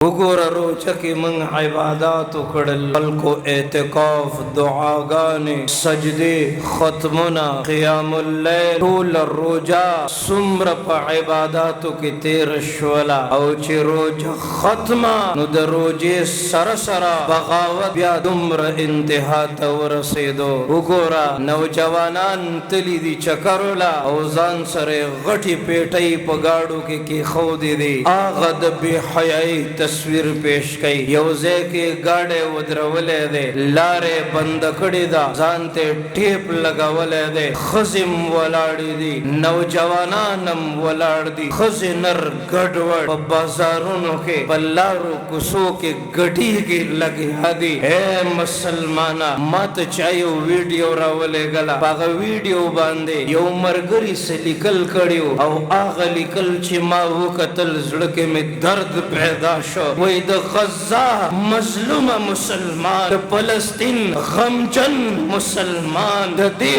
وګوره روچه کې من عبادات وکړل خلکو اعتکاف دعاګانې سجدې ختمونه قیام اللیل ټول روجه څومره په عباداتو کې تیر شوله او چې روجه ختمه نو د روجې سره سره بغاوت بیا دومره انتها ته ورسېدو. وګوره نوجوانان تلي دي چکروله او ځان سره غټې پیټۍ په ګاډو کې کېښودې دي. هغه د بې حیایۍ تصویر پیش کئی یو ځای کې گاډی ودرولې دی لارې بند کړې ده ځان ته ټیپ لګولې دی ښځې ولاړې دي نوجوانان ولاړ دي ښځې نر ګډوډ په بازارونو کې په لارو کوڅو کې ګډېږي لګیا دي. اے مسلمانه ما ته چا یو ویډیو راولېږله په هغه ویډیو باندې یو ملګري څه لیکل کړي او هغه لیکل چې ما وکتل زړه کې مې درد پیدا شو. وی د غزه مظلوم مسلمان د فلسطین غمجن مسلمان د دې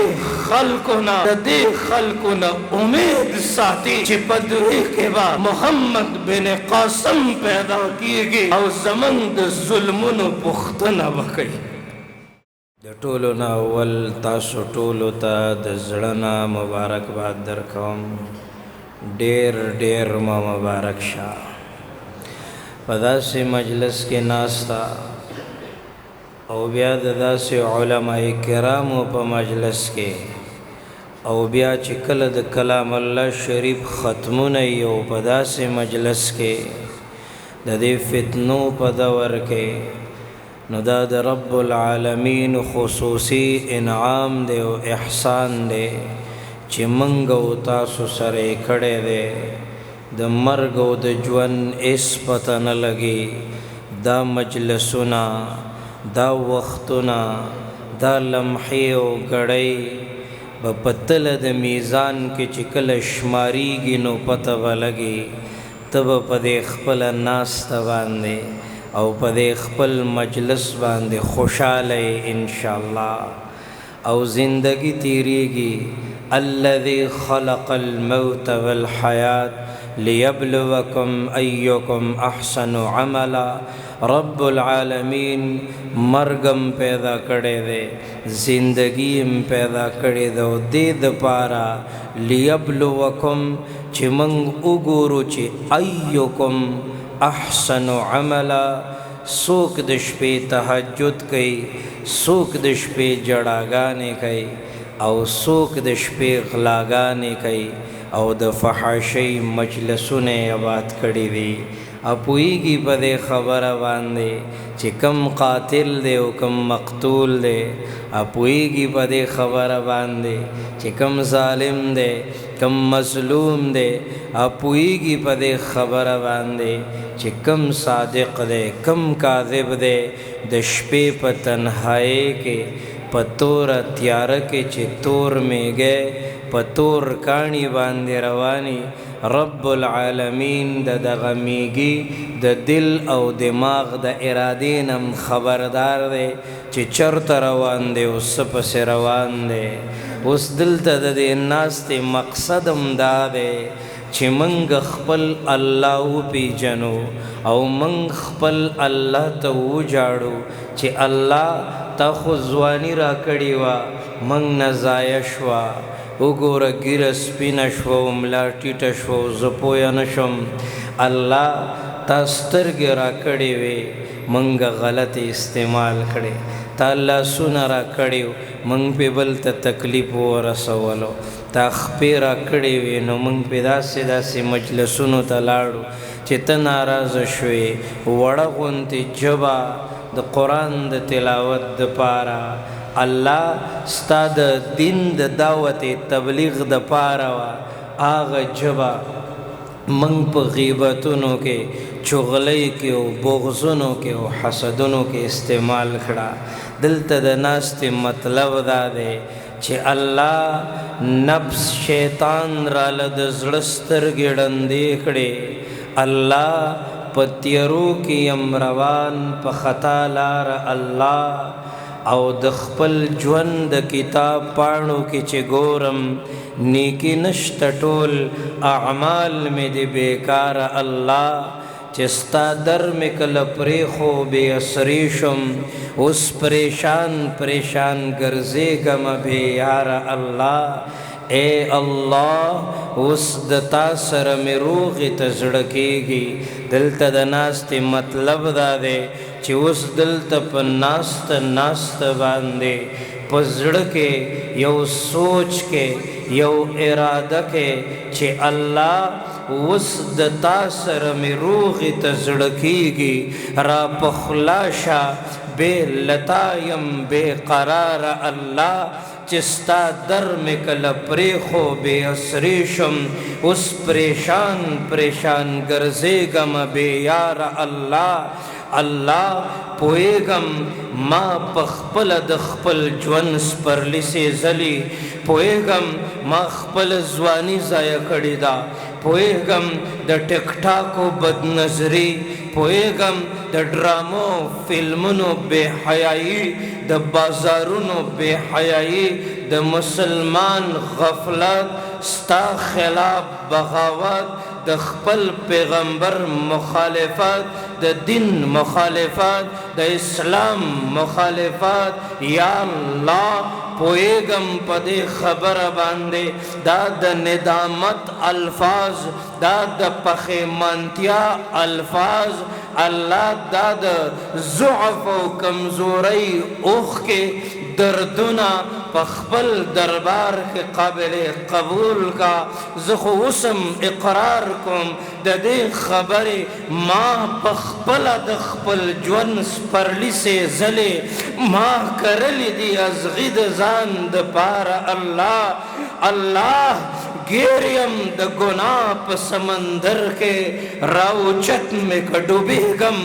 خلکو نه امید ساتي چې په دوی کې به محمد بن قاسم پیدا کیږي او زمون د ظلمونو پوښتنه وکړي. د ټولو نه اول تاسو ټولو ته د زړه نه مبارکباد درکوم. ډېر ډېر مبارک شه په داسې مجلس کې ناستا او بیا د داسې علماء کرامو په مجلس کې او بیا چې کله د کلام الله شریف ختمونه یو په داسې مجلس کې د دې فتنو په دور کې نو دا د رب العالمین خصوصي انعام دی او احسان دی چې موږ او تاسو سره کړی دی. د مرګ او د ژوند هېڅ پته نه لګي. دا مجلسونه دا وختونه دا لمحې او ګړۍ به په تله د میزان کې چې کله شمارېږي نو پته به لګي. ته به په دې خپله ناسته باندې او په دې خپل مجلس باندې خوشحاله یې انشاءالله او زندگی تیریږي. الذي خلق الموت والحیات لیبلوکم ایکم احسن عملا. رب العالمین مرگم پیدا کړی دی زندگیم پیدا کړی دی او دې دپاره لیبلوکم چې موږ وګورو چې ایکم احسن عملا. څوک د شپې تهجد کوي څوک د شپې جړاګانې کوي او څوک د شپې غلاګانې کوي او د فحاشۍ مجلسونه آباد کړي دي. اپویږي په دې خبره باندې چې کم قاتل دی او کم مقتول دی. اپویږي په دې خبره باندې چې کم ظالم دی کم مظلوم دی. اپویږي په دې خبره باندې چې کم صادق دی کم کاذب دی. د شپې په تنهایی کې په تور تیاره کې چې تور میږی په تور کاڼي باندې رواني. رب العالمین د دغه میږي د دل او دماغ د ارادې نم خبردار دی چې چرته روان دی او څه پسې روان دی. اوس دلته د دې ناستې مقصد هم دا دی چې موږ خپل الله وپېژنو او موږ خپل الله ته وجاړو چې الله تا خو ځواني را کړې وه موږ نه ضایع شوه. وګوره ږیره سپینه شوه او ملا ټیټه شوه زه پویه نه شم. الله تا سترګې را کړې وې موږ غلط استعمال کړې. تا لاسونه را کړي موږ پې بل ته تکلیف ورسولو. تا خپې را کړې وې نو موږ پې داسې مجلسونو ته لاړو چې ته ناراضه شوې. وړه غوندې ژبه د قرآن د تلاوت دپاره الله ستا د دین د دعوت تبلیغ دپاره وه. هغه ژبه موږ په غیبتونو کې چغلۍ کې او بغضونو کې او حسدونو کې استعمال کړه. دلته د ناستې مطلب دا دی چې الله نفس شیطان راله د زړه سترګې ړندې کړې. الله په تیارو کې یم روان په خطا لار الله او د خپل ژوند د کتاب پاڼو کې چې ګورم نیکی نشته ټول اعمال مې د بیکار الله چې चस्ता दर में कल प्रेखो बे असरीशम उस परेशान परेशान गर्जे गम बे यार अल्लाह ए अल्लाह उस दता सर में रूग तजड़केगी दिल तदनास्ते मतलब दादे चे उस दिल तप नास्त नास्त बांधे पजड़ के यौ सोच के यौ इरादा के चे अल्लाह उस दता सर में रूग तजड़केगी रा पखलाशा बे लतायम बेकरार अल्लाह चिस्ता दर में कल प्रेखो बे असरीशम उस परेशान परेशान गर्जे गम बे यार अल्लाह अल्लाह पोएगम माँ पखपल दखपल ज्वन स्पर्ली से जली पोएगम माँ खपल जवानी ज़ाया कड़ीदा पोएगम द टिकटाको बदनजरी पोएगम द ड्रामो फिल्मनो बेहयाई द बाजारुनो बेहयाई द मुसलमान गफलत स्ता खिलाफ बगावत द खपल पैगम्बर मुखालिफत द दिन मुखालिफत द इस्लाम मुखालिफत या अल्लाह पोएगम पदे खबर बांधे दाद निदामत अल्फाज दाद पखेमंतिया अल्फाज अल्लाह दाद ज़ुअफ़ व कमज़ोरी ओख के दर्दुना पखबल दरबार के काबिल कबूल का ज़ख़ो उसम इक़रार कुम ददे खबरे माँ पखबल दखबल ज्वन स्पर्ली से जले माँ करली दी अज़ग़िद जान द पार अल्लाह अल्लाह गेरियम द गुनाह समंदर के राउचत में डूबेगम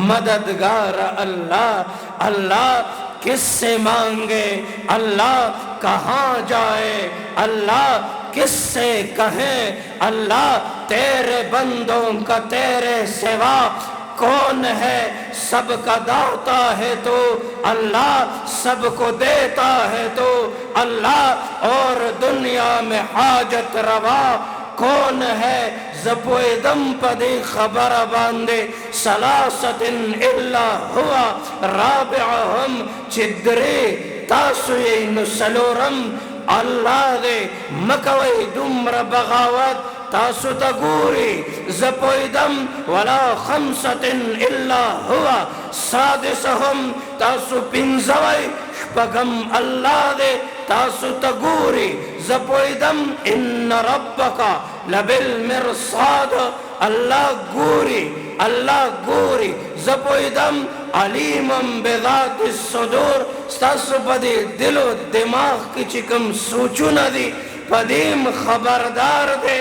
मददगार अल्लाह अल्लाह किससे मांगे अल्लाह कहाँ जाए अल्लाह किससे कहे अल्लाह तेरे बंदों का तेरे सिवा कौन है सबका दाता है तो अल्लाह सबको देता है तो अल्लाह और दुनिया में हाजत रवा कौन है ज़पोए दम पदे खबर बांधे सलासतिन इल्ला हुआ राबिअहुम चिद्रे तासुए नुसलोरम अल्लाह दे मकवे दुम्र बगावत तासु तगूरी ज़पोए दम वला खमसतिन इल्ला हुआ सादिसहुम तासु पिंजवई पगम अल्लाह दे तासु तगूरी ज़पोइदम इन्न रब्बका लबिल मिरसाद अल्लाह गोरी ज़पोइदम अलीमम बिज़ातिस सुदूर तासु पदे दिलो दिमाग की चिकम सोचू न दी पदीम खबरदार दे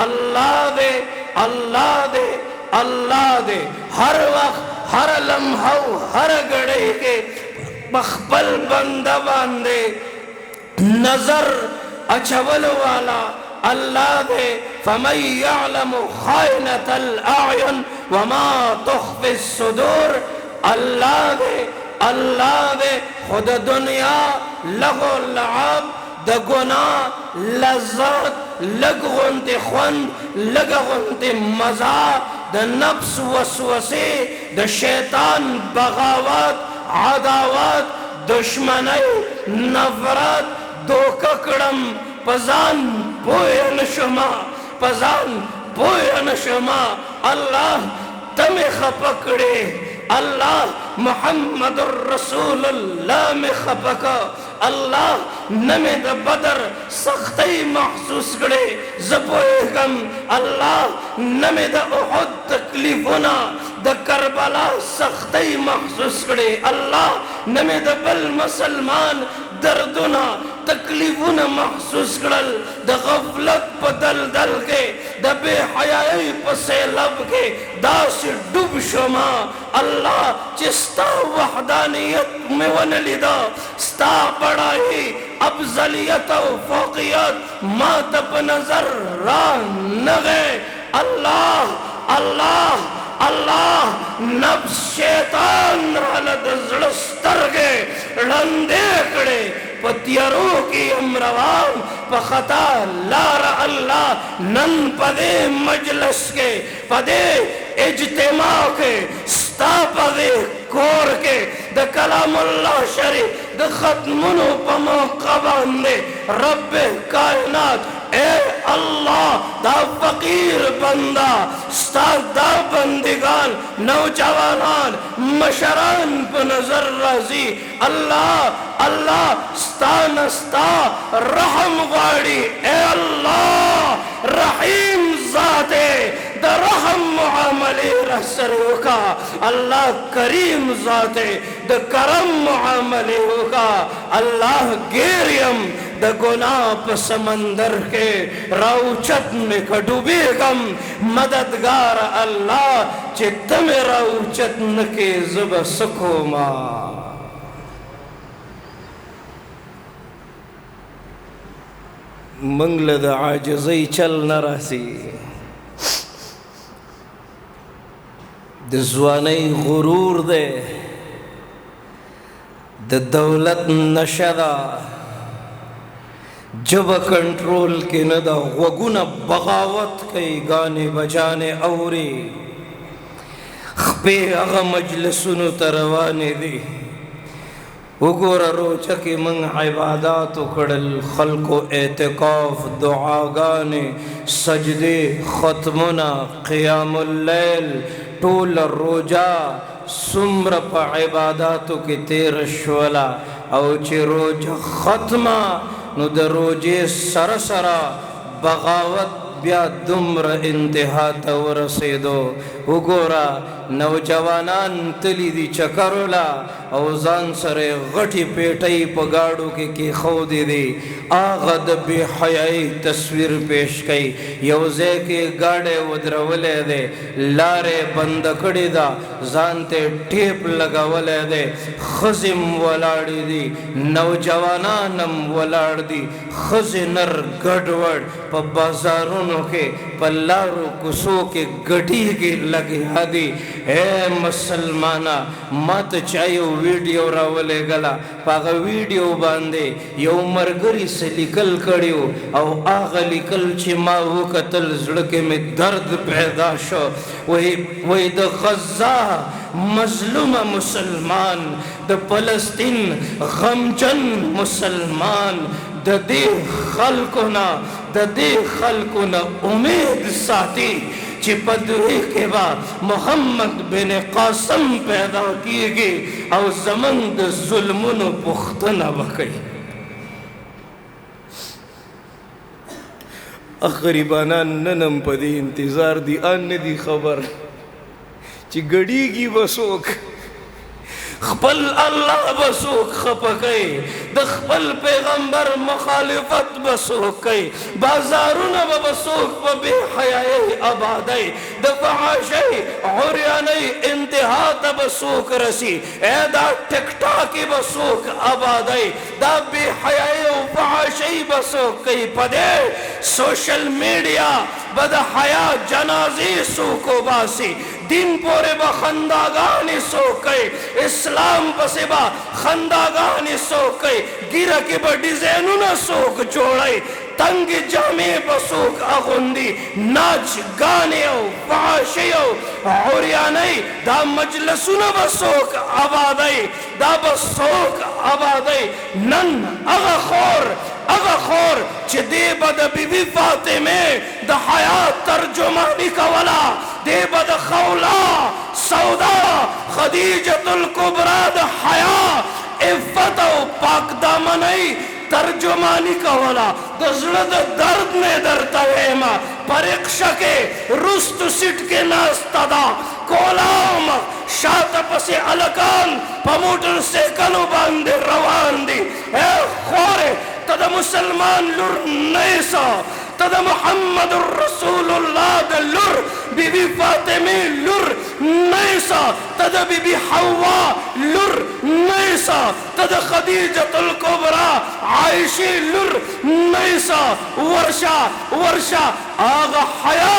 अल्लाह दे अल्लाह दे अल्लाह दे हर वक्त हर लम्हा हर घड़ी के बखबल बंदा बांधे नजर अचवल वाला अल्लाह दे फमन यअलमु खाइनतल अयुन वमा तुख्फिस सुदूर अल्लाह दे खुद दुनिया लगो लआब द गुनाह लज़्ज़त लगुनते खुंद लगुनते मज़ा द नफ्स वसवसे द शैतान बगावत आदावत दुश्मनी नफरत दो ककड़म पजान पोयन शुमा अल्लाह तमे खपकड़े अल्लाह मुहम्मदुर रसूलुल्लाह में खपका अल्लाह नमे द बदर सख्ती महसूस करे ज़पोएगम अल्लाह नमे द उहुद तकलीफुना द करबला सख्ती महसूस करे अल्लाह नमे द बल मुसलमान दर्दुना तकलीफुना महसूस करल द गफलत पदल दल के द बेहयाई पसे लब के दास डूब शुमा अल्लाह चिस्ता वहदानियत में वन लिदा स्ता बड़ाई अफजलियत व फौकियत मातब नजर रा नगे अल्लाह अल्लाह अल्लाह नफ्स शैतान रालद जड़स्तर के रंदे कड़े पतियरों की अमरवान पखता लार अल्लाह नन पदे मजलस के पदे इज्तिमा के स्ता पदे कोर के द कलामुल्लाह शरीफ द खत्मुनो पमो कबांदे रब कायनात ए अल्लाह दा फकीर बंदा स्तादा बंदिगान नौजवानान मशरान पर नजर राजी अल्लाह अल्लाह स्ता नस्ता रहम वाड़ी ए अल्लाह रहीम ज़ाते द रहम मुआमले रसर होगा अल्लाह करीम ज़ाते द करम मुआमले होगा अल्लाह गेरियम द गुनाह समंदर के राउचत में डूबे गम मददगार अल्लाह चित्त में राउचत न के जुब सुखो माँ मंगल द आजज़ई चल न रासी द ज़वानई गुरूर दे द दौलत नशदा जब कंट्रोल के नदा वगुना बगावत कई गाने बजाने औरे खपे अगा मजलसुन तरवाने दे उगोर रोचा के मंग इबादत कड़ल खल्को एतकाफ दुआगाने सजदे खत्मुना क़ियामुल लैल टोल रोजा सुम्र प इबादत के तेरशवला औचे रोज खत्मा नु द रोजे सरसरा बगावत ब्या दुम्र इंतहा तवर से दो उगोरा नौजवानान तली दी चकरोला औजान सरे गठी पेटई पगाड़ू के खो दे दे आगद बेहयाई तस्वीर पेश कई यौजे के गाड़े उद्रवले दे लारे बंद कड़ी दा जानते टेप लगावले दे खजिम वलाड़ी दी नौजवानानम वलाड़ दी खजिनर गड़वड़ प बाजारों के पल्लारू कुसो के गढ़ी के लगे हादी ए मुसलमाना मत चाहिए वीडियो रावले गला पाग वीडियो बांधे यो मरगरी से लिकल कड़ियो और आग लिकल छिमा वो कतल जुड़के में दर्द पैदा शो वही द गज़ा मजलूम मुसलमान द फलस्तीन गमजन मुसलमान द दे खल्कुना उम्मीद साथी चिपदुए के बाद मोहम्मद बिन कासम पैदा किए गए और जमंद जुल्मुन पुख्तना बकई अखरीबाना ननम पदी इंतजार दी अन्य दी खबर ची गड़ी की बसोक खपल अल्लाह बसोक खपकई दखपल पैगंबर मुखालिफत बसोकई बाजारुन बसोक व बेहयाई आबादई दफाशई औरियानई इंतहा तबसोक रसी ऐदा टिकटॉक बसोक आबादई दा बेहयाई व फहाशई बसोकई पदे सोशल मीडिया बद हया जनाजे सोको बासी दिन पोरे बा खंदागानी सोकई इस्लाम बसेबा खंदागानी सोकई गिरा के बा डिजाइनु ना सोक जोड़ई तंग जामे बसोक अगुंदी नाच गाने ओ फाशियो औरियानई दा मजलसुन बसोक आबादई दा बसोक आबादई नन अगा खोर चे दे बद बीबी फातिमे द हयात तर्जुमानी कवला दे बद खौला सौदा खदीजतुल कुबरा द हया इफ्फत ओ पाक दामनई तर्जुमानी कवला दजलद दर्द में दरता है माँ परीक्षा के रुस्त सिट के नास्तादा कोलाम शातप से अलकान पमोटर से कनो बांधे रवान दी ए खोरे तद मुसलमान लुर नैसा तद मुहम्मद रसूलुल्लाह द लुर बीबी फातिमे लुर नैसा तद बीबी हवा लुर नैसा तद खदीजतुल कुबरा आयशा लुर नैसा वर्षा आगा हया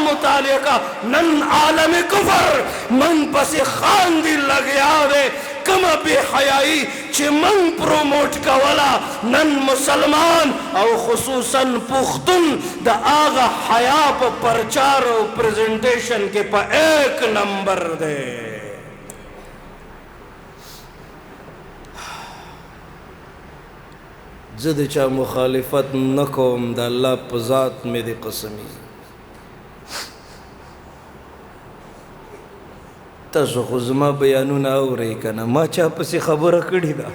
मुतालिया का नन आलम कुफर मन पसे खान दिल लगे आवे कम बेहयाई चे मन प्रोमोट कवला नन मुसलमान और खुसूसन पुख्तुन द आगा हया पर प्रचार और प्रेजेंटेशन के पर एक नंबर दे। जद चा मुखालिफत न कोम द अल्लाह पजात में दे कसमी तसो खुजमा बयानून आवरे कना मा चा पसी खबर कड़ी दा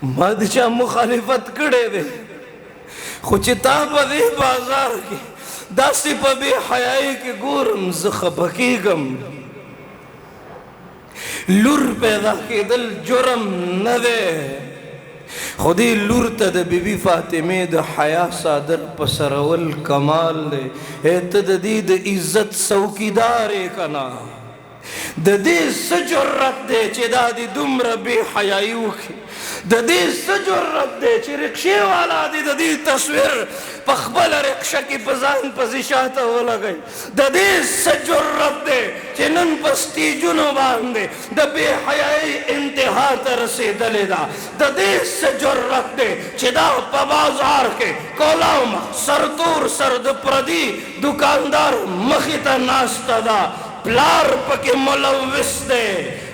मा चा मुखालिफत कड़े दे खुचिता बदे बाजार की दासी पबे हयाई के गोरम ज़खबकीगम लुर पैदा के दिल जुरम न दे खुदी लुर तद बीबी फातिमे द हया सादर पसरवल कमाल दे ए तददीद इज्जत सौकीदार कना ददे सजुरत दे चेदादी दुम्र बेहयाई उखे ददे सजुरत दे चे रिक्शे वाला दी ददी तस्वीर पखबल रिक्शा की पजान पजिशाता हो लगई ददे सजुरत दे चे नन पस्ती जुनो बांधे द बेहयाई इंतहा तरसे दलेदा ददे सजुरत दे चेदा पबाजार के कोलाम सरतूर सरद प्रदी दुकानदार मखिता नाश्ता दा प्लार पके मुलविस दे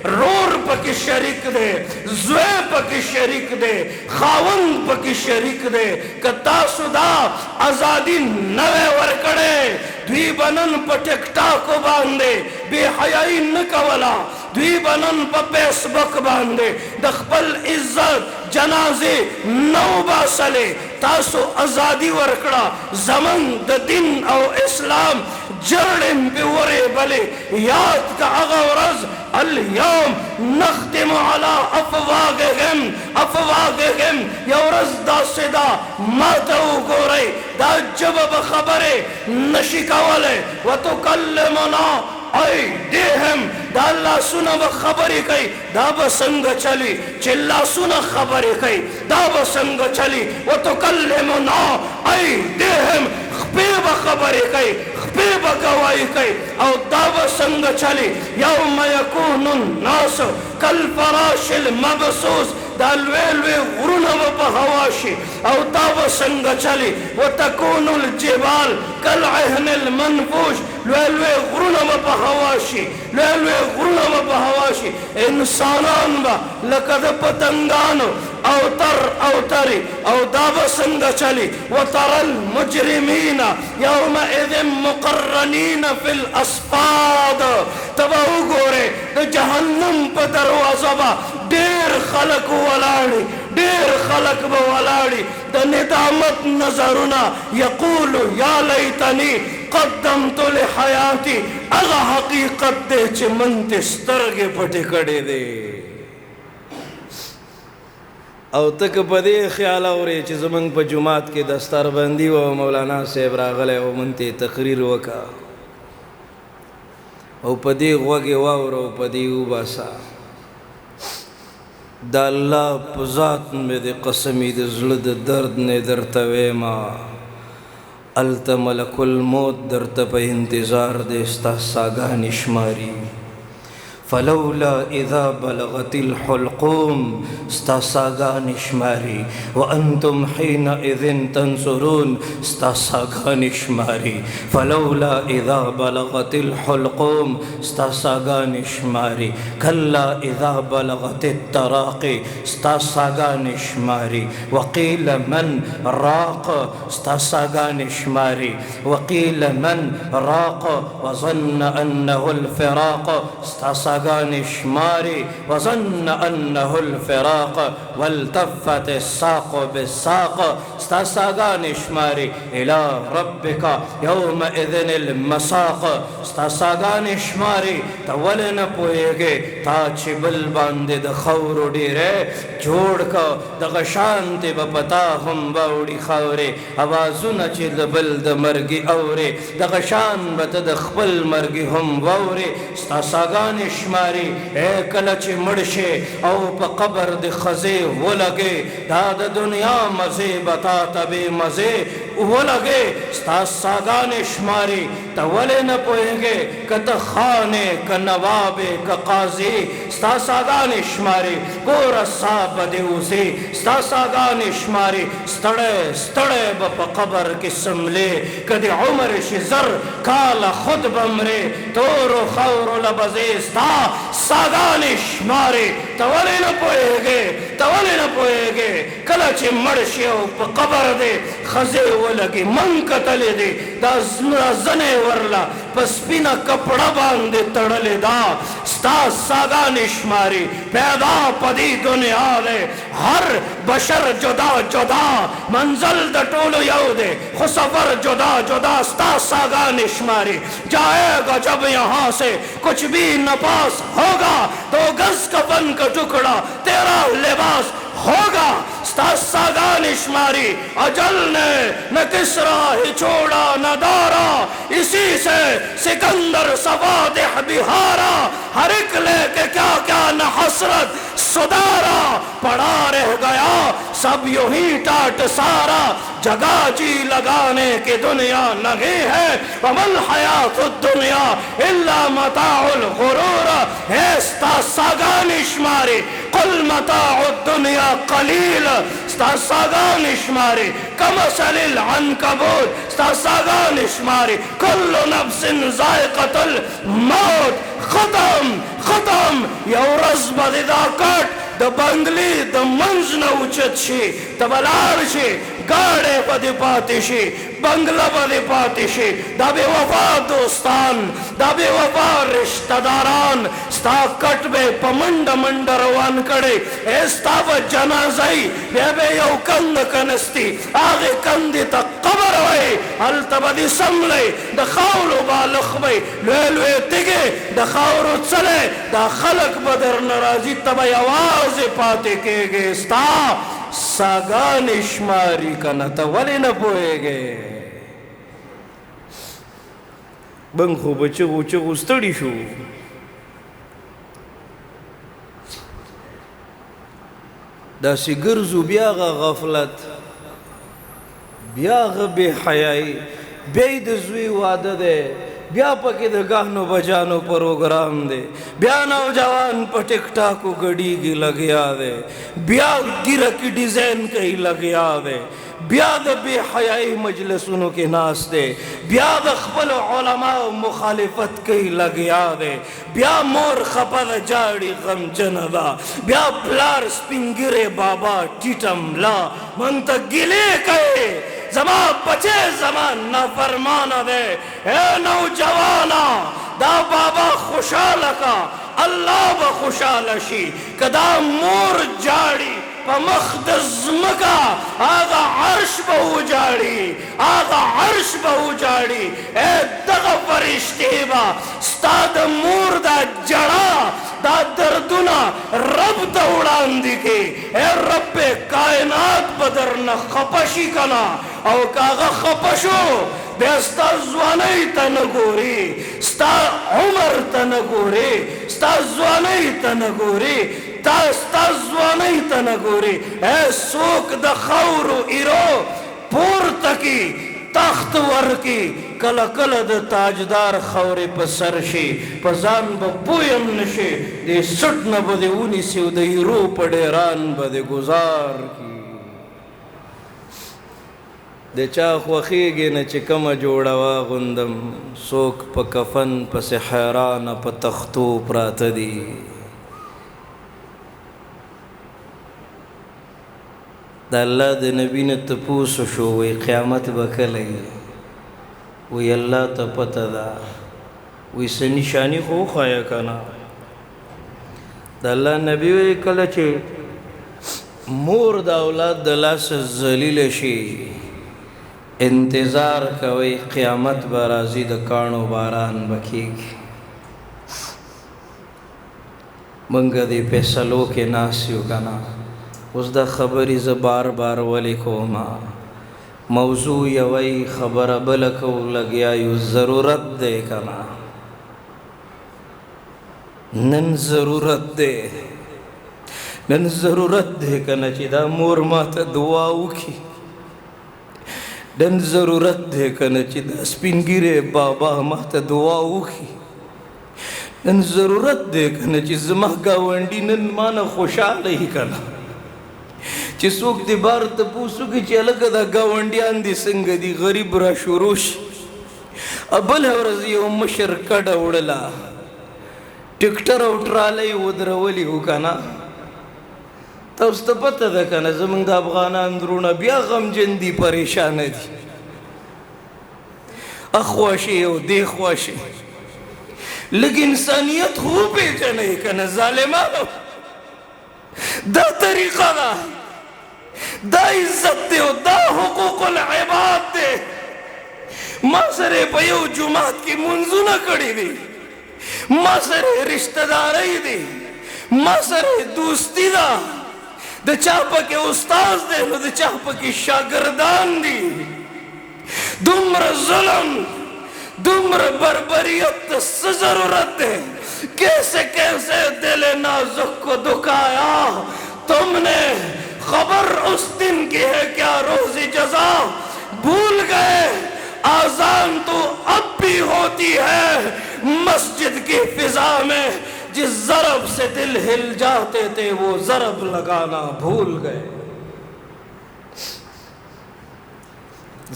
रोर पके शरीक दे ज़्वे पके शरीक दे खावन पके शरीक दे कता सुदा आजादी नवे वरकड़े द्वी बनन पटेक्टा को बांधे बेहयाई न कवला द्वी बनन प फेसबुक बांधे दखपल इज्जत जनाजे नौ बासले तासो आजादी वरकड़ा जमन द दिन और इस्लाम जरड़न पे वरे बले याद का अगवरज अल-यौम नख्तिम अला अफवागहिम यौरज दासिदा मातौ गोरे दा जब खबरे नशिकावले व तुकल्लिमुना ऐदीहिम दा अल्लाह सुना व खबरी कई दा बसंग चली चिल्ला सुना खबरी कई दा बसंग चली व तुकल्लिमुना ऐदीहिम खबीब खबरी कई खबीब गवाही कई और दाव संग चली यौम यकूनुन नास कल फराशिल मबसूस दालवेलवे गुरुन व बहवाशी और दाव संग चली व तकूनुल जिबाल कल अहनिल मनफूश लवेलवे गुरुन व बहवाशी लवेलवे गुरुन व बहवाशी इंसानान बा लकद पतंगान अवतर अवतरी और दाव संग चली व तरल मुजरिमीना यौम इदिम मुकर्रनीन फिल अस्फाद तबाहु गोरे द जहन्नम पर दरवाजा बा देर खलक वलाड़ी देर खलक वलाड़ी द निदामत नजरुना यकूल या लैतनी कद्दमतु लिहयाती अगा हकीकत दे चे मनते स्तरगे पटे कड़े दे और तक पदे ख्याल और चे जमंग पर जुमात के दस्तार बंदी व मौलाना साहब रागले व मनते तकरीर वका और पदे वगे वावर और पदे उबासा दा अल्लाह पजात में दे कसमी दे ज़ुल्द दर्द ने दरतवे मा अल्तमलकुल मौत दरतप इंतज़ार देस्ता सागा निश्मारी फलौला इज़ा बलगतिल हुल्क़ूम स्तासागा निश्मारी व अंतुम हीना इज़िन तंसुरून स्तासागा निश्मारी फलौला इज़ा बलगतिल हुल्क़ूम स्तासागा निश्मारी कल्ला इज़ा बलगतित तराक़ी स्तासागा निश्मारी वक़ील मन राक़ स्तासागा निश्मारी वक़ील मन राक़ वज़न्न अन्नहुल फ़िराक़ स्तासागा निश्मारी वज़न्न अन्नहुल फ़िराक़ वल्तफ़्फ़त अस्साक़ बिस्साक़ स्तासागा निश्मारी इला रब्बिका यौमइज़िनिल मसाक़ स्तासागा निश्मारी तवल न पोएगे ताची बल बांदे द खौर डेरे जोड़ का दगशांति बपता हम बाउडी खौरे आवाज़ुन चिल बल द मर्गी औरे दगशान बत द खबल मर्गी हम वौरे स्तासागा निश्मारी ए कलच मड़शे औ प कबर द खजे वो लगे दाद दुनिया मजे बता तबे मजे वो लगे स्ता सागान शुमारी तवले न पोएंगे कत खाने क नवाबे क काजी स्ता सागान शुमारी गोर साब दे उसे स्ता सागान शुमारी स्तड़े स्तड़े बप कबर की समले कदे उमर शिजर काला खुद बमरे तोरो खौर लबजे स्ता सागान शुमारी तवले न पोएंगे कला चे मड़शियो प कबर दे खजे वो लगी मन कतले दे दा जने वरला पस्पिना कपड़ा बांधे तड़ले दा स्ता सागा निश्मारी पैदा पदी दुनिया दे हर बशर जुदा जुदा मंजिल द टोलो यौदे खुसफर जुदा जुदा स्ता सागा निश्मारी जाएगा जब यहाँ से कुछ भी न पास होगा तो गज कफन का टुकड़ा तेरा लिबास होगा सागा निश्मारी अजल ने न किसरा ही छोड़ा न दारा इसी से सिकंदर सवादिह बिहारा हर एक लेके क्या क्या न हसरत सुधारा पड़ा रह गया सब यूं ही टाट सारा जगह जी लगाने की दुनिया नहीं है वमल हयात दुनिया इल्ला मताउल गुरूर है सागा निश्मारी कुल मताउद दुनिया कलील सागा निश्मारी कमसलिल अनकबूत सागा निश्मारी कुल्लु नफ्सिन जायक़तुल मौत खत्म खत्म यौरस बदिदा कट द बंगली द मंज न उचत शी तबलार शी गाड़े पदे पातिशी बंगला पदे पातिशी दाबे वफा दोस्तान दाबे वफा रिश्तेदारान स्ता कटबे पमंड मंड रवान करे एस्ताव जनाजाई बेबे यौ कंद कनस्ती आगे कंदी तक कबर वै हल तबदी समले द खाउलो बालखबे लेलवे तिगे द खाउरो चले द खलक बदर नाराजी तब आवाज पाते केगे स्ता सागा निश्मारी का न तवले न पोएगे बंग खूब चुगु चुगु स्तड़ी शू दासी गर्जू ब्यागा गफलत ब्याग बेहयाई बेद जुई वादा दे ब्या पके द गानो बजानो प्रोग्राम दे ब्या नौजवान पर टिकटॉक को गड़ी की लगिया दे ब्या गिर की डिजाइन कहीं लगिया दे ब्या द बेहयाई मजलिसों के नास दे ब्या द खपल उलमा मुखालिफत कहीं लगिया दे ब्या मोर खपल जाड़ी गम जनदा ब्या प्लार स्पिंगिरे बाबा टिटमला मन तक गिले कहे जमा बचे जमान न फरमाना दे ए नौजवाना दा बाबा खुशाल का अल्लाह ब खुशाल शी कदा मोर जाड़ी पमखदज़मका आगा अर्श बहु जाड़ी आगा अर्श बहु जाड़ी ए दग फरिश्तेबा स्ताद मोर दा जड़ा दा दर्दुना रब दौड़ान दिखे ए रब कायनात बदर न खपशी कना औ कागा खपशो बेस्ता ज़वानई तन गोरी स्ता उमर तन गोरी स्ता ज़वानई तन गोरी तास्ता ज़वानई तन गोरी ए सोक द खौरु इरो पूर तकी तख्त वर की कल कल द ताजदार खौरे पसरशी पजान बपुयम नशे दे सुट न बदे उनी से उदय रो पड़े रान बदे गुजार की दे चाख वखीगे न चिकम जोड़वा गुंदम सोक प कफन पस हैरान प तख्तो प्रातदी द अल्लाह द नबी ने तपूस शो वे क़यामत बकले वे अल्लाह त पता दा वे से निशानी खो खाया कना द अल्लाह नबी वे कल चे मोर द औलाद द लास जलील शी इंतज़ार कवे क़यामत बराजी द कानो बारान बकीग मंगा दे फैसलो के नासियो कना उस द खबरी ज बार बार वली कोमा मौजू यवई खबर बलको लगिया यू ज़रूरत दे कना नन ज़रूरत दे कना चिदा मोर मात दुआ उखी डन ज़रूरत दे कन ची दा स्पिनगिरे बाबा माता दुआ उखी नन ज़रूरत दे कन ची ज़मा गावंडी नन माना खुशाल ही कना ची सूक दी बार तपूसु की ची अलग दा गावंडियान दी संग दी गरीब रा शुरूश अबल हवरजी मशर कड़ा उड़ला टिकटर उठराले उदरवली हो कना तब तो पता था कना ज़मीन दा अफगान अंदरूना बिया गम जंदी परेशान दी अख्वाशी हो देखवाशी लेकिन इंसानियत हो बेचा नहीं कना ज़ालिमानो दा तरीक़ा दा इज्जत दे दा हुकूकुल इबाद दे मासरे पयो जुमात की मुंजुना कड़ी दी मासरे रिश्तेदारी दी मासरे दोस्ती दा द चाप के उस्ताद दे द चाप की शागिर्दान दी दुम्र जुल्म दुम्र बर्बरियत ज़रूरत है कैसे कैसे दिल नाजुक को दुखाया तुमने खबर उस दिन की है क्या रोज़ी जज़ा भूल गए आज़ान तो अब भी होती है मस्जिद की फिजा में जिस ज़रब से दिल हिल जाते थे वो ज़रब लगाना भूल गए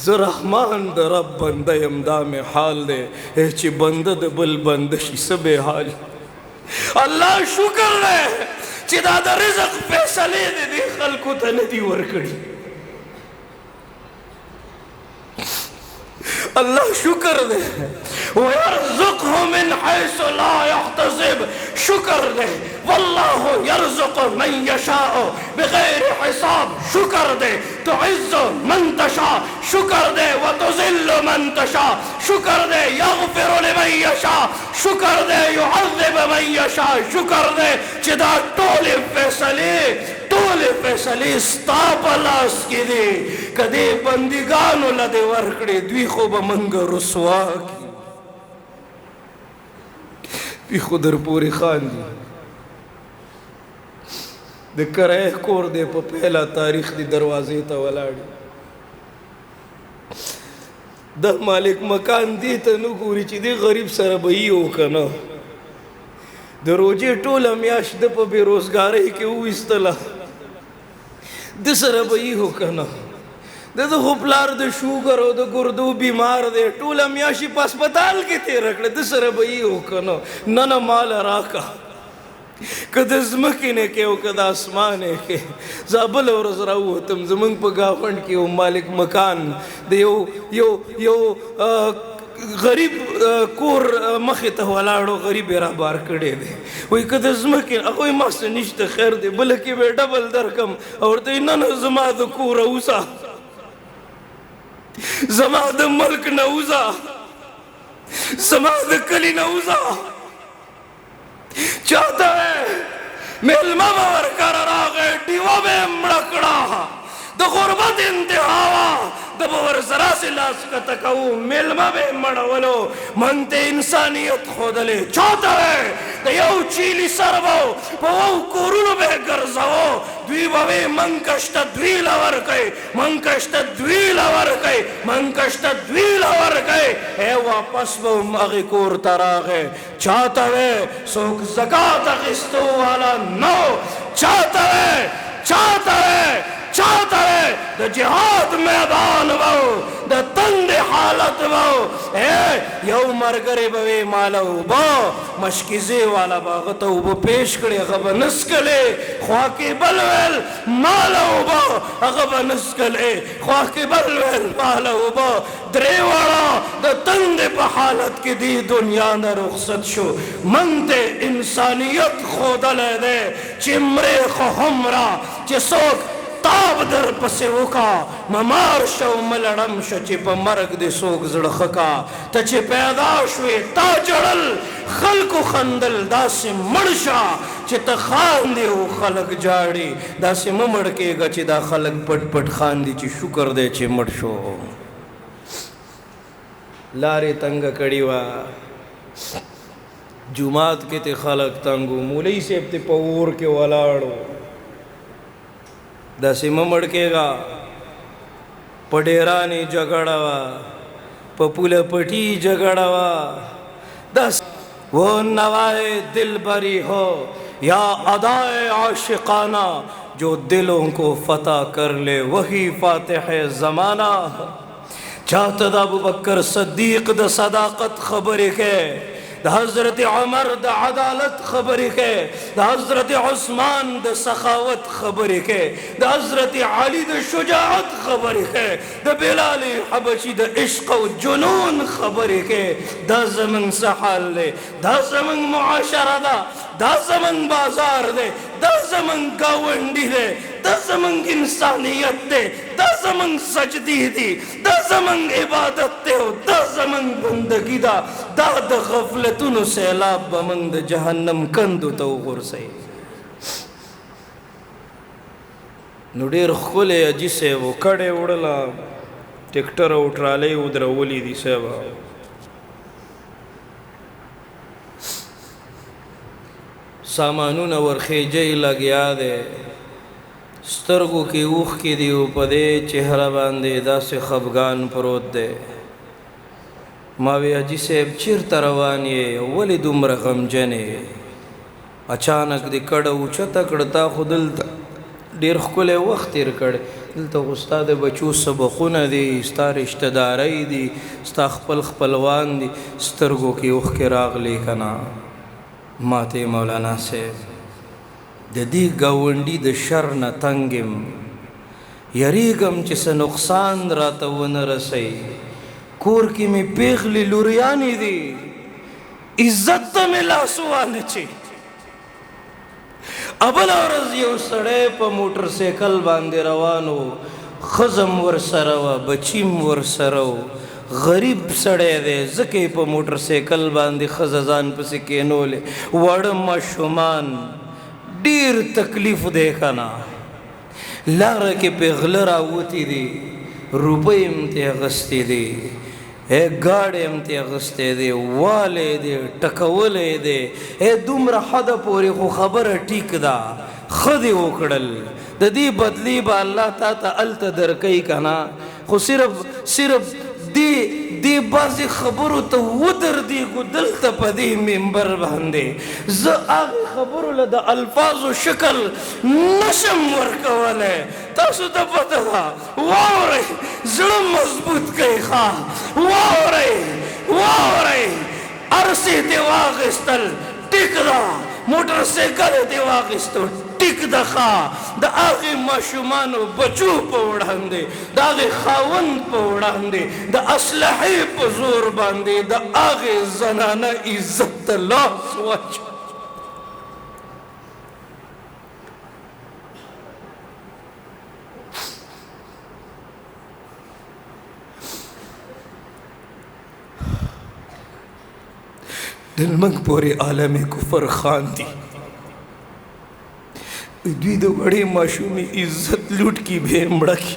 ज़रहमान द रब बंद यमदा में हाल दे एची बंदद बल बंदशी सबे हाल अल्लाह शुक्र है चिदा द रिज़्क़ फैसले दे दी खल्कु तनदी वरकड़ी अल्लाह शुक्र दे वयरज़ुक़हु मिन हैसु ला यहतसिब शुक्र दे वल्लाहु यरज़ुक़ु मन यशाअ बिग़ैरि हिसाब शुक्र दे तुइज़्ज़ु मन तशा शुक्र दे व तुज़िल्लु मन तशा शुक्र दे यग़फ़िरु लिमन यशा शुक्र दे युअज़्ज़िबु मन यशा शुक्र दे चिदा टोले फैसले स्तापलास की दे कदे बंदिगानो लदे वरकड़े द्वी खूब मंग रुसवा की भी खुदर पूरी खान दी दे करे कोर दे पर पहला तारीख दी दरवाजे ता वलाड़ी द मालिक मकान दी तनु पूरी ची दे गरीब सर बही हो कना द रोजे टोला म्याश द पर बेरोजगारी के ऊ इस्तला द सर बही हो कना द हुपलार द शुगर हो द गुर्दू बीमार दे टोला म्याशी अस्पताल के ते रखले द सर बही हो कना नना माल राका कद ज़मकीने के ओ कद आसमाने के ज़ाबल और ज़राऊ तुम ज़मंग पगावंड के ओ मालिक मकान दे यो गरीब कोर मखे तो वलाड़ो गरीब एरा बार कड़े दे वही कद ज़मकीन अकोई मस्त निश्त खैर दे बल्कि बे डबल दरकम और तो इन्ना न ज़मा द कोर उसा ज़मा द मल्क नऊज़ा ज़मा द कली नऊज़ा चाहता है मेलमा बावर कर रागे दीवा में मड़कड़ा द गुर्बत इंतहावा द बावर जरा से लाश का तकाऊ मेलमा में मड़वलो मनते इंसानियत खोदले चाहता है द यो चीली सरवो वो कोरुनो बे गरजाओ द्वीवा में मंकष्ट द्वीलावर कई मंकष्ट द्वीलावर कई मंकष्ट द्वीलावर कई है वापस वो मगे कोर तरागे चाहता है सोक ज़कात अगिस्तो वाला नो चाहता है द जिहाद मैदान वो द तंद हालत वो है यौ मर करे बवे माला बो मशकिजे वाला बागत वो पेश करे गब नस्कले ख्वाके बलवेल माला बो गब नस्कले ख्वाके बलवेल माला बो द्रेवाड़ा द तंद हालत की दी दुनिया न रुखसत शो मनते इंसानियत खोदल दे चिमरे खो हमरा चिसोक ताब दर पसे वका ममार शो मलड़म शचे प मरग दे सोग जड़खका तचे पैदाश वे ता जड़ल खल्को खंदल दासे मड़शा चित खान दे हो खलक जाड़ी दासे ममड़ के गचे दा खलक पट पट खान दी ची शुक्र दे चे मड़शो लारे तंग कड़ीवा जुमात के ते खलक तंगू मूलई से ते पौर के वलाड़ो दसे मड़केगा पडेरानी जगड़वा पपुल पटी जगड़वा दस वो नवाए दिल बरी हो या अदाए आशिकाना जो दिलों को फतह कर ले वही फातिह ज़माना। चाहत अबू बकर सद्दीक द सदाकत खबर के द हज़रत उमर द अदालत खबर के द हज़रत उस्मान द सखावत खबर के द हज़रत अली द शुजाअत खबर के द बिलाल हबशी द इश्क व जुनून खबर के द ज़मन सहाल दे द ज़मन मुआशरा दा ज़मन बाजार दे द ज़मन गावंडी दे द ज़मन इंसानियत दे द ज़मन सजदी दी द ज़मन इबादत दे द ज़मन बंदगी दा द गफलतुन सैलाब बमंद जहन्नम कंदु तो गुरसे नुडेर खुले जिसे वो कड़े उड़ला ट्रैक्टर उठराले उधरवली दी सेवा सामानून वरखेजे लग्या दे स्तरगो की ऊख की दी उपदे चेहरा बांधे दासे खफगान परोत दे मावे जिसे चिर तरवानिए वली दुम्र गमजने अचानक दी कड़ उचता कड़ता खुदल डेर खुले वक्त तिर कड़ दिल तो उस्ताद बचू सबखुन दी स्ता रिश्तेदारी दी स्ता खपल खपलवान दी स्तरगो की ऊख के राग लेकना माते मौलाना से ददी गवंडी द शर न तंगिम यरीगम चिस नुकसान रात वन रसई कोर की में पेखली लुरियानी दी इज्जत में लासुआन ची अबल औरज ये सड़े प मोटरसाइकिल बांधे रवानो खजम वर सरवा बचीम वर सरव गरीब सड़े दे जके प मोटरसाइकिल बांधे खजान पसे केनोले वड़म शुमान डीर तकलीफ देखा ना लार के पे गलरा होती दी रुपये इम्ते अगस्ती दी ए गाड़े इम्ते अगस्ते दे वाले दे टकवले दे ए दुमरा हद पोरी को खबर ठीक दा खदे उकड़ल ददी बदली बा अल्लाह ता अलत दर कई कना खो सिर्फ दी बाजी खबरों तो उधर दी गुदल तपदी मिंबर बांधे ज आगे खबरों लदा अल्फाज व शक्ल नशम वर्कवाले तासु तो पता था वाह रे जड़ मजबूत कई खा वाह रे अरसे देवागिस्तल टिकरा मोटरसाइकिल देवागिस्तल टिक दखा द आगे माशुमानो बचू पौड़ांदे द आगे खावन पौड़ांदे द असलहे पे जोर बांधे द आगे जनाना इज्जत ला स्वच्छ दिलमंग पूरे आलम कुफर खान थी द्वी दो बड़े माशूमी इज्जत लूट की भेमड़ा की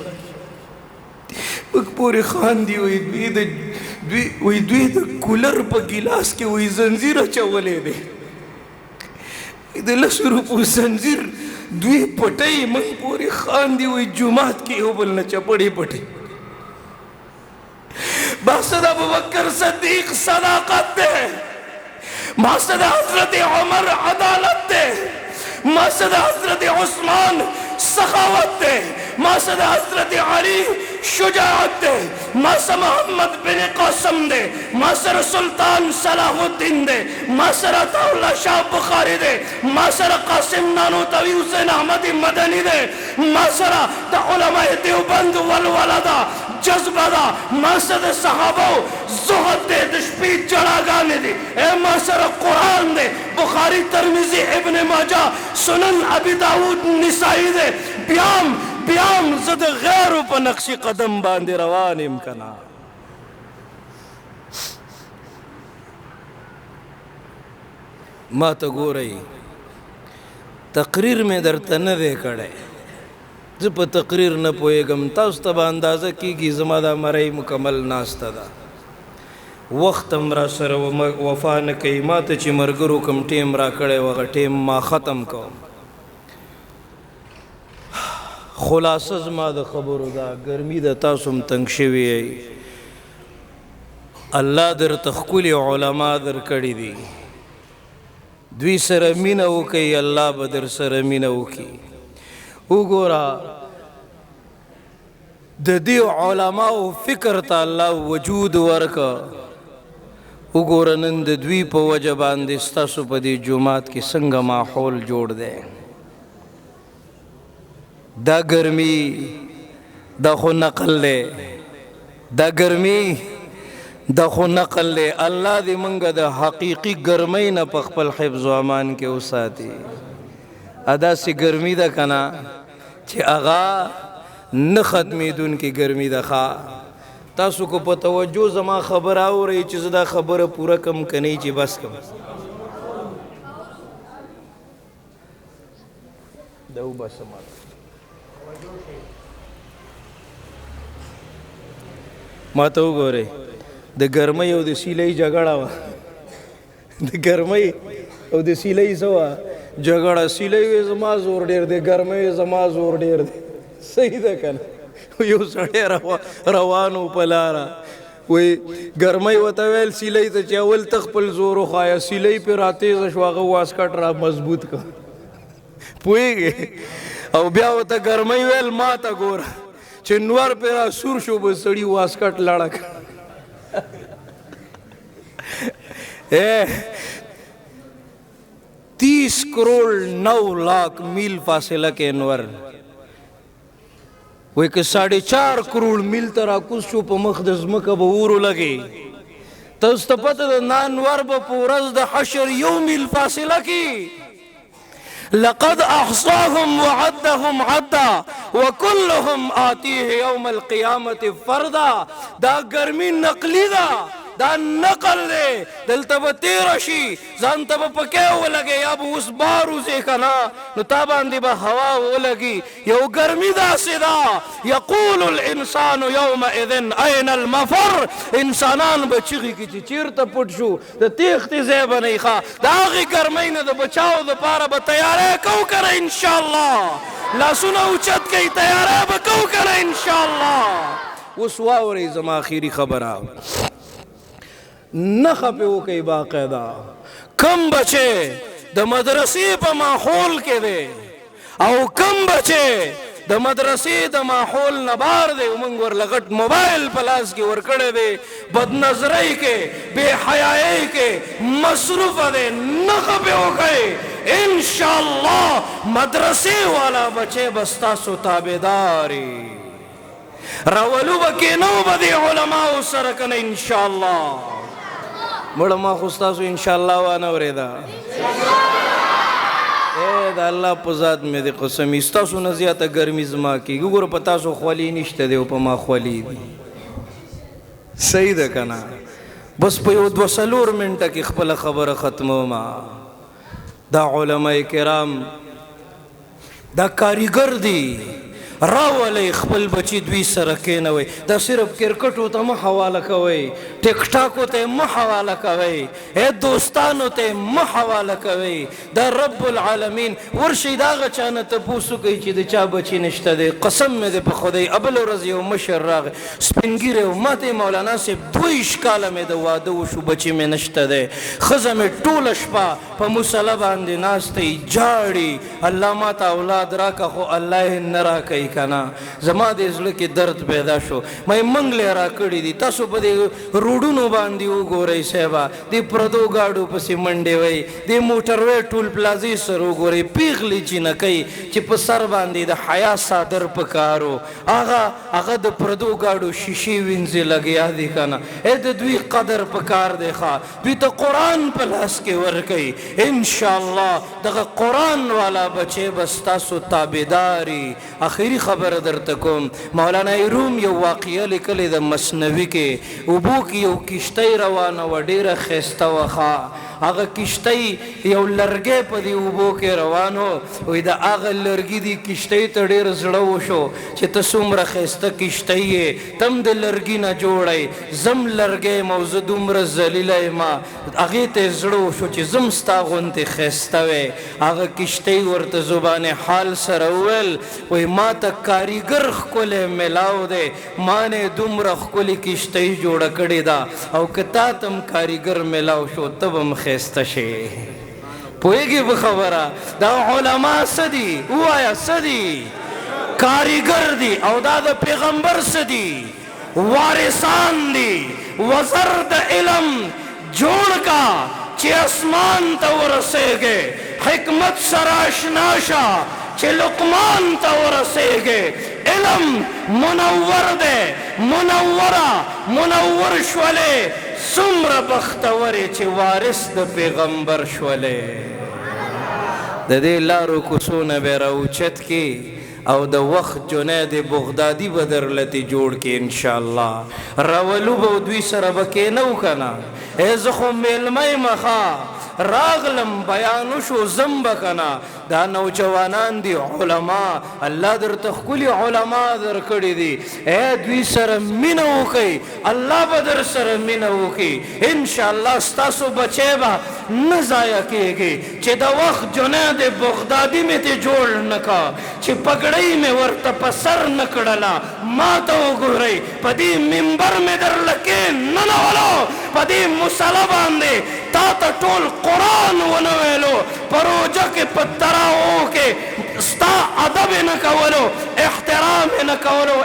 पूरे खान दी वही द्वी दो कूलर पर गिलास के वही जंजीर चवले दे इधर स्वरूप जंजीर द्वी पटाई मंग पूरे खान दी वही जुमात की हो बोलना चपड़ी पटे बासद अबू बकर सद्दीक सदाकत दे मासद हजरत उमर अदालत दे मासद हजरत उस्मान सखावत दे मासद हजरत अली शुजाअत दे मासद मोहम्मद बिन कासिम दे मासर सुल्तान सलाहुद्दीन दे मासर अताउल्लाह शाह बुखारी दे मासर कासिम नानोतवी हुसैन अहमद मदनी दे मासर द उलमा देवबंद वल वलदा जज्बा दा मासद सहाबा जुहद दे दशपी चढ़ा गाने दे ए मासर कुरान दे बुखारी तिरमिजी इब्न माजा सुनन अबी दाऊद निसाई दे ब्याम जद गैर पर नक्शी कदम बांधे रवान इम्कना माँ तो गो रही तकरीर में दर तन दे कड़े जब तकरीर न पोएगम तास तब अंदाज़ा की ज़मादा मरई मुकम्मल नास्ता दा वक्त हमरा सर वफा न कई मात ची मरगरू कम टेम रा कड़े वह टेम मा ख़त्म को خلاصه زما د خبرو دا ګرمي د تاسو هم تنګ شوي الله در تخکلی علما در کړي دي دوی سره مینه وکړي الله به در سره مینه وکړي وګوره د دې علماو فکر ته الله وجود ورکړه وګوره نن د دوی په وجه باندې ستاسو په دې جومات کې څنګه ماحول جوړ دی دا ګرمي دا خو نقل دی دا ګرمي دا خو نقل دی الله دې موږ د حقیقي ګرمۍ نه په خپل حفظ و امان کې وساتي داسې ګرمي ده که نه چې هغه نه ختمېدونکې ګرمي ده ښه تاسو کو په توجه زما خبره اورئ چې زه دا خبره پوره کم که نه چې بس کم دا وباسه ماته ماته وګورئ د ګرمۍ او د سیلۍ جګړه وه د ګرمۍ او د سیلۍ څه وه جګړه سیلۍ وې زما زور ډېر دی ګرمۍ وې زما زور ډېر دی صحیح ده که نه یو سړی روانو په لاره وی ګرمۍ ورته ویل سیلۍ ته چې اول ته خپل زور وښایه سیلۍ پې راتېزه شو هغه واسکټ را مضبوط کړه پوهېږې او بیا ورته ګرمۍ ویل ما ته ګوره چې نور پې را سور شو به سړي واسکټ لړه کړه 30 کروڑ 9 لاکھ میل فاصلہ کے انور وی که 4.5 کروڑ میل ترا کوز شو په مخ د ځمکه به اورو لګي تاسو ته پته ده نه انور به په ورځ د حشر 1 میل فاصله کې لقد احصاهم وعدهم عدا وكلهم آتيه يوم القيامة فردا دا ګرمي نقلی ده دا نقل دی دلته به تیره شي ځان ته به پکې ولګې یا به اوس بار وځې که نه نو تا باندې به هوا ولګي یو ګرمي داسې ده یقول الانسان یومئذ این المفر انسانان به چغې کړي چې چېرته پټ شو د تېښتې ځای به نه ښه د هغې ګرمۍ نه د بچاو دپاره به تیاری کوو که نه انشاءالله لاسونه اوچت کوي تیاری به کوو که نه انشاءالله اوس واورئ زما اخري خبره نخه پې وکئ باقاعده کم بچې د مدرسې په ماحول کې دی او کم بچې د مدرسې د ماحول نه بار دی موږ ورله غټ موبایل په لاس کې ورکړی دی بدنظرۍ کې بې حیایۍ کې مصروفه دی نخه پې وکئ انشاءالله مدرسې والا بچې به ستاسو تابعداري راولو به کېنو به دې علماو سره که نه انشاءالله مړه ما خو ستاسو انشاءالله وانه اورېده د الله په ذات مې د قسم ستاسو نه زیاته ګرمي زما کېږي وګوره په تاسو خولي نشته دی او په ما خولي دي صحیح ده که نه بس په یو 2-3 منټه کې خپله خبره ختمومه دا علماء کرام دا کاریګر دي راولئ خپل بچی دوی سره کېنوئ دا صرف کرکټو ته مه حواله کوئ ټیک ټاکو ته مه حواله کوئ دوستانو ته مه حواله کوئ دا رب العالمین ورشئ د هغه چا نه تپوس وکئ چې د چا بچي نشته دی قسم مې دی په خدای بله ورځ یو مشر راغی سپین ږیری و ما ته یې مولانا صاحب 22 کاله مې د واده وشو بچي مې نشته دی ښځه مې ټوله شپه په مسله باندې ناسته یي جاړي الله ما ته اولاد راکه خو الله یې نه راکوي کنا زما د زړه کې درد پیدا شو مې منګلې را کړې دي تاسو په دې روډونو باندې وګورئ صاحبه دې پردو ګاډو پسې منډې وئ دې موټروې ټول پلازې سره وګورئ پیغلې چې نه کوي چې په سر باندې د حیا صادر په کارو هغه د پردو ګاډو شیشې وینځې لګیا دي که نه د دوی قدر په کار دی ښه دوی ته قرآن په لاس کې ورکوي انشاءالله دغه قرآن والا بچی به ستاسو تابعداري اخري خبره درته کوم مولانا روم یو واقعه لیکلې د مثنوي کې اوبو کې یو کشتۍ روانه وه ډېره ښایسته وه ښه هغه کشتۍ یو لرګی په دې اوبو کې روان و وایي د هغه لرګي دې کشتۍ ته ډېر زړه وشو چې ته څومره ښایسته کشتۍ یې تم د لرګي نه جوړی زم لرګی یم او زه دومره ذلیله یم هغې ته یې زړه وشو چې زم ستا غونتې ښایسته وی هغه کشتۍ ورته زبان حال سره وویل وایي ما ته کاریګر ښکلی میلاو دی ما نه دومره ښکلې کشتۍ جوړه کړې ده او که تا ته هم کاریګر میلاو شو ته به هم ښایسته شې پوهېږې په خبره دا علما څه دي ووایه څه دي کاریګر دي او دا د پیغمبر څه دي وارثان دي وزر د علم جوړ کا چې اسمان ته ورسېږې حکمت سره اشنا شه چې لقمان ته ورسېږې علم منور دی منوره منور شولې څومره بختورې چې وارث د پیغمبر شولې د دې لارو کوڅو نه به راوچت کې او د وخت جنید بغدادي به درلته جوړ کې انشاءالله راولو به دوی سره به کېنو که نه ای زه خو میلمه یم ښه راغلم بیان وشو زم به که نه دا نوجوانان دي علما الله درته ښکلي علما درکړي دي ای دوی سره مینه وکئ الله به در سره مینه وکړي انشاءالله ستاسو بچی به نه ضایع کېږي چې د وخت جنید بغدادي مې ترې جوړ نه کا چې پګړۍ مې ورته په سر نه کړله ما ته وګورئ په دې منبر مې درله کېننولو په دې مسله باندې تا ته ټول قرآن ونه ویلو په روژه کې په تراوو کې ستا ادب یې نه کولو احترام یې نه کولو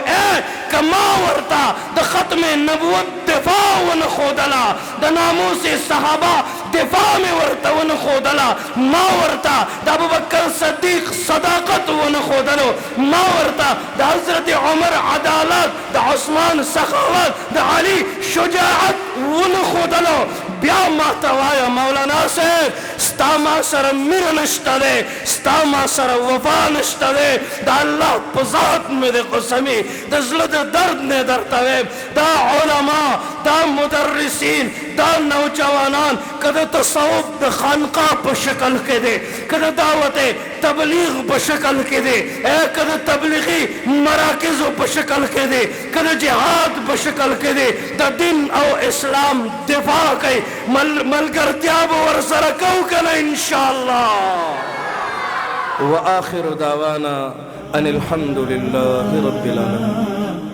که ما ورته د ختم نبوت دفاع ونه ښودله د ناموس صحابه دفاع مې ورته ونه ښودله ما ورته د ابوبکر صدیق صداقت ونه ښودلو ما ورته د حضرت عمر عدالت د عثمان سخاوت د علي شجاعت ونه ښودلو بیا ما ته وایه مولانا صاحب ستا ما سره مینه نشته دی ستا ما سره وفا نشته دی د الله په ذات مې د قسمي د زړه د درد نه درته ویم دا علما دا مدرسین دا نوجوانان که د تصوف د خانقاه په شکل کې دی که د دعوت تبلیغ په شکل کې دی که د تبلیغي مراکزو په شکل کې دی که د جهاد په شکل کې دی د دین او اسلام دفاع کوي ملګرتیا به ورسره کوو که نه انشاءالله وآخر دعوانا ان الحمد لله رب العالمين